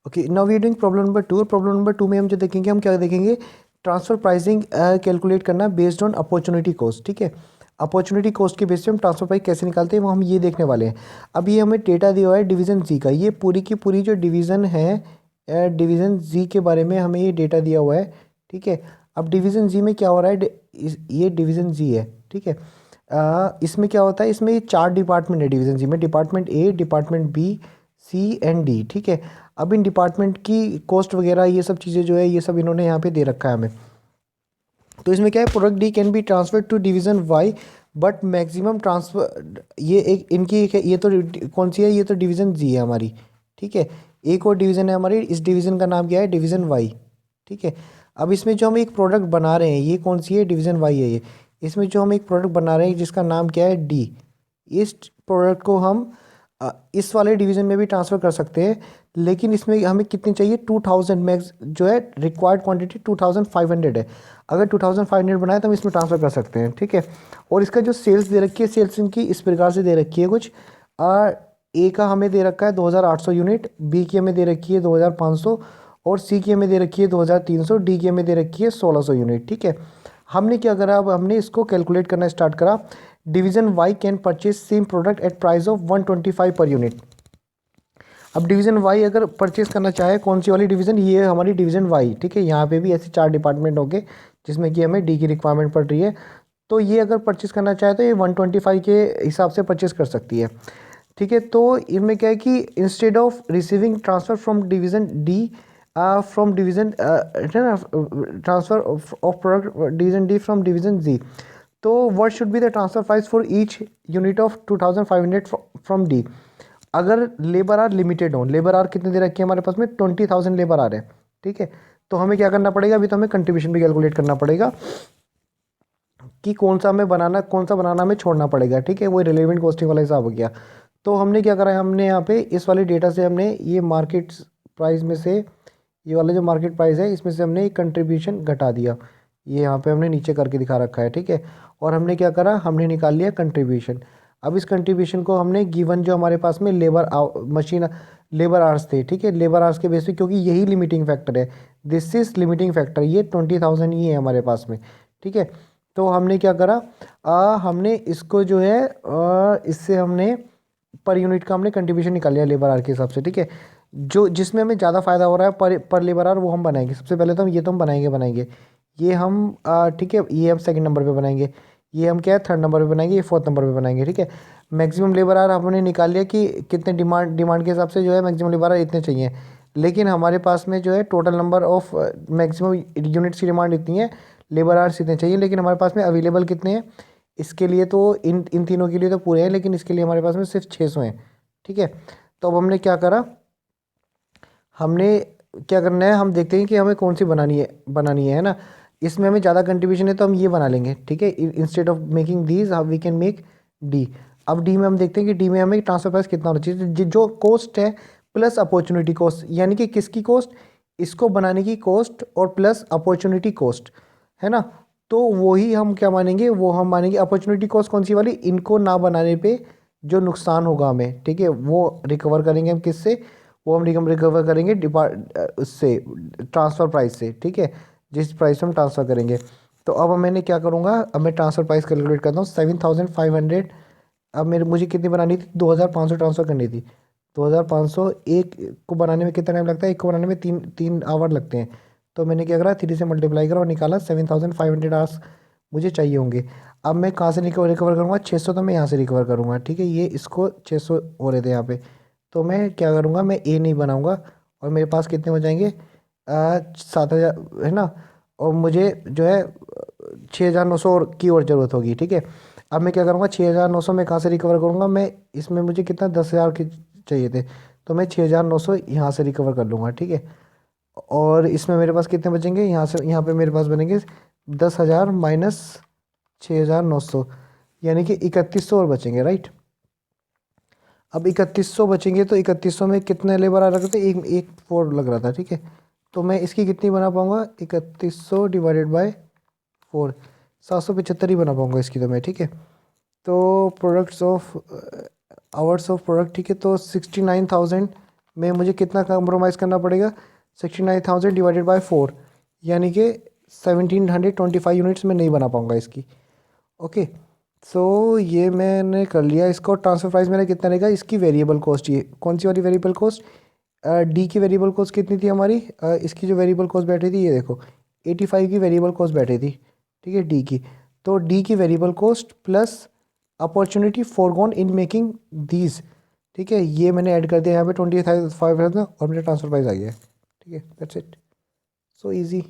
Okay, now we are doing problem number 2। Problem number 2 में हम जो देखेंगे, हम क्या देखेंगे, ट्रांसफर प्राइसिंग कैलकुलेट करना बेस्ड ऑन अपॉर्चुनिटी कॉस्ट। ठीक है, अपॉर्चुनिटी कॉस्ट के बेस पे हम ट्रांसफर प्राइस कैसे निकालते हैं वो हम ये देखने वाले हैं। अब ये हमें डेटा दिया हुआ है डिवीज़न जी का, ये पूरी की पूरी जो डिवीज़न है डिवीज़न जी के बारे में हमें ये डेटा दिया हुआ है। ठीक है, अब डिवीज़न जी में क्या हो रहा है, ये डिवीज़न जी है। ठीक है, इसमें क्या होता है, इसमें ये 4 डिपार्टमेंट है डिवीज़न जी में, department A, department B, C and D. ठीक है, अब इन डिपार्टमेंट की कॉस्ट वगैरह ये सब चीज़ें जो है ये सब इन्होंने यहाँ पे दे रखा है हमें। तो इसमें क्या है, product D can be transfer to division Y but maximum transfer, ये एक इनकी एक है, ये तो कौन सी है, ये तो डिवीज़न जी है हमारी। ठीक है, एक और डिवीज़न है हमारी, इस डिवीज़न का नाम क्या है, डिवीज़न वाई। ठीक है, अब इसमें जो हम एक प्रोडक्ट बना रहे हैं ये कौन सी है, डिवीज़न वाई है ये। इसमें जो हम एक प्रोडक्ट बना रहे हैं जिसका नाम क्या है, डी, इस प्रोडक्ट को हम इस वाले डिवीज़न में भी ट्रांसफ़र कर सकते हैं, लेकिन इसमें हमें कितनी चाहिए, 2000 मैक्स जो है रिक्वायर्ड क्वांटिटी 2500 है। अगर 2500 बनाए तो हम इसमें ट्रांसफ़र कर सकते हैं। ठीक है, और इसका जो सेल्स दे रखी है, सेल्स इनकी इस प्रकार से दे रखी है कुछ, ए का हमें दे रखा है 2800 यूनिट, बी की हमें दे रखी है 2500, और सी की हमें दे रखी है 2300, डी की हमें दे रखी है 1600 यूनिट। ठीक है, हमने क्या करा, अब हमने इसको कैलकुलेट करना स्टार्ट करा। Division Y can purchase same product at price of 125 per unit. अब डिवीज़न वाई अगर परचेज करना चाहे, कौन सी वाली डिवीज़न, ये हमारी डिवीज़न वाई। ठीक है, यहाँ पे भी ऐसे 4 डिपार्टमेंट होंगे जिसमें कि हमें डी की रिक्वायरमेंट पड़ रही है। तो ये अगर परचेज़ करना चाहे तो ये 125 के हिसाब से परचेज़ कर सकती है। ठीक है, तो इनमें क्या है कि instead of receiving transfer from division D, from division है ना, transfer of product division D from division G, तो what should be the transfer price for each unit of 2500 from D. अगर लेबर आर लिमिटेड हो, labour hours कितने दे रखे हैं हमारे पास में, 20,000 लेबर आर है। ठीक है, तो हमें क्या करना पड़ेगा, अभी तो हमें कंट्रीब्यूशन भी कैलकुलेट करना पड़ेगा कि कौन सा हमें बनाना, कौन सा बनाना हमें छोड़ना पड़ेगा। ठीक है, वो रिलेवेंट कॉस्टिंग वाला हिसाब हो गया। तो हमने क्या करा है, हमने यहाँ पे इस वाले डेटा से हमने ये मार्केट प्राइस में से, ये वाला जो मार्केट प्राइस है इसमें से हमने एक कंट्रीब्यूशन घटा दिया, ये यहाँ पे हमने नीचे करके दिखा रखा है। ठीक है, और हमने क्या करा, हमने निकाल लिया कंट्रीब्यूशन। अब इस कंट्रीब्यूशन को हमने गिवन जो हमारे पास में लेबर मशीन लेबर आवर्स थे, ठीक है, लेबर आवर्स के बेस पे, क्योंकि यही लिमिटिंग फैक्टर है, दिस इज लिमिटिंग फैक्टर, ये 20,000 ही है हमारे पास में। ठीक है, तो हमने क्या करा, हमने इसको जो है इससे हमने पर यूनिट का हमने कंट्रीब्यूशन निकाल लिया लेबर आवर के हिसाब से। ठीक है, जो जिसमें हमें ज़्यादा फायदा हो रहा है पर लेबर आवर, वो हम बनाएंगे। सबसे पहले तो हम ये तो हम बनाएंगे ये हम ठीक है, ये हम सेकंड नंबर पे बनाएंगे, ये हम क्या है थर्ड नंबर पे बनाएंगे, ये फोर्थ नंबर पे बनाएंगे। ठीक है, मैक्सिमम लेबर आवर हमने निकाल लिया कि कितने डिमांड के हिसाब से जो है मैक्सिमम लेबर आवर इतने चाहिए, लेकिन हमारे पास में जो है total number of maximum units की डिमांड इतनी है, लेबर आवर्स इतने चाहिए, लेकिन हमारे पास में अवेलेबल कितने हैं, इसके लिए तो इन इन तीनों के लिए तो पूरे हैं, लेकिन इसके लिए हमारे पास में सिर्फ 600 हैं। ठीक है, तो अब हमने क्या करा, हमने क्या करना है, हम देखते हैं कि हमें कौन सी बनानी है ना। इसमें हमें ज़्यादा कंट्रीब्यूशन है तो हम ये बना लेंगे। ठीक है, instead of making these we can make D. अब डी में हम देखते हैं कि डी में हमें ट्रांसफर प्राइस कितना होना चाहिए, जो कॉस्ट है प्लस अपॉर्चुनिटी कॉस्ट, यानी कि किसकी कॉस्ट, इसको बनाने की कॉस्ट और प्लस अपॉर्चुनिटी कॉस्ट, है ना। तो वही हम क्या मानेंगे, वो हम मानेंगे अपॉर्चुनिटी कॉस्ट कौन सी वाली, इनको ना बनाने पे जो नुकसान होगा हमें, ठीक है, वो रिकवर करेंगे हम किससे, वो हम रिकवर करेंगे उससे, ट्रांसफ़र प्राइस से। ठीक है, जिस प्राइस में हम ट्रांसफ़र करेंगे। तो अब मैंने क्या करूँगा, अब मैं ट्रांसफ़र प्राइस कैलकुलेट करता हूँ 7500। अब मुझे कितनी बनानी थी, 2500 ट्रांसफ़र करनी थी। 2500 एक को बनाने में कितना टाइम लगता है, एक को बनाने में 3 आवर लगते हैं। तो मैंने क्या करा, 3 से मल्टीप्लाई करा और निकाला 7500 आवर्स मुझे चाहिए होंगे। अब मैं कहाँ से रिकवर करूँगा, 600 तो मैं यहाँ से रिकवर करूँगा। ठीक है, ये इसको 600 हो रहे थे यहाँ पे, तो मैं क्या करूँगा, मैं ए नहीं बनाऊँगा, और मेरे पास कितने हो जाएंगे, 7,000 है ना, और मुझे जो है 6,900 और की और ज़रूरत होगी। ठीक है, अब मैं क्या करूँगा, 6,900 में कहाँ से रिकवर करूँगा, मैं इसमें मुझे कितना 10,000 की चाहिए थे, तो मैं 6,900 यहाँ से रिकवर कर लूँगा। ठीक है, और इसमें मेरे पास कितने बचेंगे, यहाँ से यहाँ पे मेरे पास बनेंगे 10,000 माइनस 6,900, यानी कि 3,100 और बचेंगे, राइट। अब 3,100 बचेंगे, तो 3,100 में कितने लेबर आ रहे थे, एक एक 4 लग रहा था। ठीक है, तो मैं इसकी कितनी बना पाऊँगा, 3,100 डिवाइडेड बाय 4, 775 ही बना पाऊँगा इसकी तो मैं। ठीक है, तो products of hours of product, ठीक है, तो 69,000 में मुझे कितना कंप्रोमाइज़ करना पड़ेगा, 69,000 डिवाइडेड बाय 4, यानी कि 1725 यूनिट्स में नहीं बना पाऊँगा इसकी। ओके, सो ये मैंने कर लिया। इसको ट्रांसफ़र प्राइस मैंने कितना रहेगा, इसकी वेरिएबल कॉस्ट, ये कौन सी वाली वेरिएबल कॉस्ट, डी की वेरिएबल कॉस्ट कितनी थी हमारी, इसकी जो वेरिएबल कॉस्ट बैठी थी ये देखो 85 की वेरिएबल कॉस्ट बैठी थी, ठीक है, डी की। तो डी की variable cost plus opportunity foregone in making these, ठीक है, ये मैंने ऐड कर दिया यहाँ पे 25,000 और मेरा ट्रांसफर प्राइस आ गया है, ठीक है, दैट्स इट, सो इजी।